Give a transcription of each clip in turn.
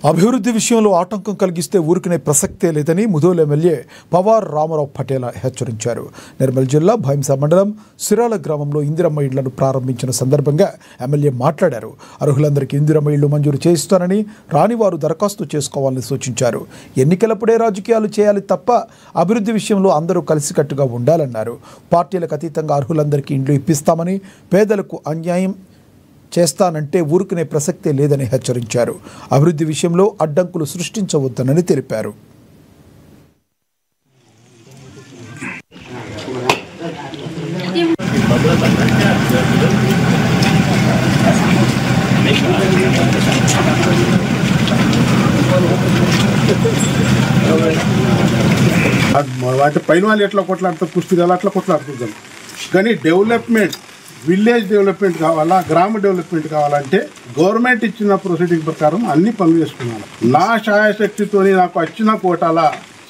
అభివృద్ధి విషయంలో ఆటంకం కలిగిస్తే ఊరుకునే ప్రసక్తే లేదని ముధోల్ ఎమ్మెల్యే పవార్ రామారావు పటేల్ హెచ్చరించారు. నిర్మల్ జిల్లా భైంసా మండలం సిరాల గ్రామంలో ఇందిరమ్మ ఇళ్లను ప్రారంభించిన సందర్భంగా ఎమ్మెల్యే మాట్లాడారు. అర్హులందరికీ ఇందిరమ్మ ఇళ్లు మంజూరు చేయిస్తానని, రానివారు దరఖాస్తు చేసుకోవాలని సూచించారు. ఎన్నికలప్పుడే రాజకీయాలు చేయాలి తప్ప అభివృద్ధి విషయంలో అందరూ కలిసికట్టుగా ఉండాలన్నారు. పార్టీలకు అతీతంగా అర్హులందరికీ ఇండ్లు ఇప్పిస్తామని, పేదలకు అన్యాయం చేస్తానంటే ఊరుకునే ప్రసక్తే లేదని హెచ్చరించారు. అభివృద్ధి విషయంలో అడ్డంకులు సృష్టించవద్దనని తెలిపారు. వాటి పైన వాళ్ళు ఎట్లా కొట్లాడుతారు, కుస్తీలు అట్లా కొట్లాడుతుంటాం. కానీ డెవలప్మెంట్, విలేజ్ డెవలప్మెంట్ కావాలా, గ్రామ డెవలప్మెంట్ కావాలంటే గవర్నమెంట్ ఇచ్చిన ప్రొసీడింగ్ ప్రకారం అన్ని పనులు చేసుకున్నాను. నా శాయశక్తితో నాకు వచ్చిన కోటాల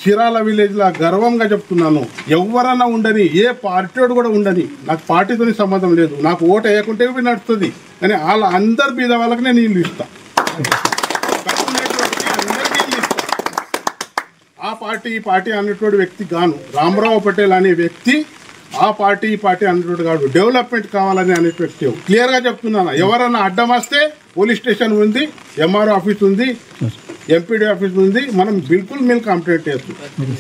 సిరాల విలేజ్లో గర్వంగా చెప్తున్నాను. ఎవరన్నా ఉండని, ఏ పార్టీ కూడా ఉండని, నాకు పార్టీతో సంబంధం లేదు. నాకు ఓటు వేయకుంటే నడుస్తుంది. కానీ వాళ్ళ అందరి బీద వాళ్ళకి నేను ఇల్లు ఇస్తాను. ఆ పార్టీ ఈ పార్టీ అన్నటువంటి వ్యక్తి గాను రామారావు పటేల్ అనే వ్యక్తి ఆ పార్టీ ఈ పార్టీ అన్నట్టు కాదు, డెవలప్మెంట్ కావాలని అనే వ్యక్తి. క్లియర్గా చెప్తున్నాను. ఎవరన్నా అడ్డం వస్తే పోలీస్ స్టేషన్ ఉంది, ఎంఆర్ఓ ఆఫీస్ ఉంది, ఎంపీడీ ఆఫీస్ ఉంది. మనం బిల్కుల్ మేము కంప్లైంట్ చేస్తాం.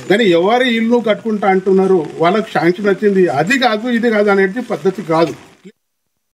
కానీ ఎవరు ఇల్లు కట్టుకుంటా అంటున్నారు, వాళ్ళకి శాంక్షన్ వచ్చింది, అది కాదు ఇది కాదు అనేది పద్ధతి కాదు.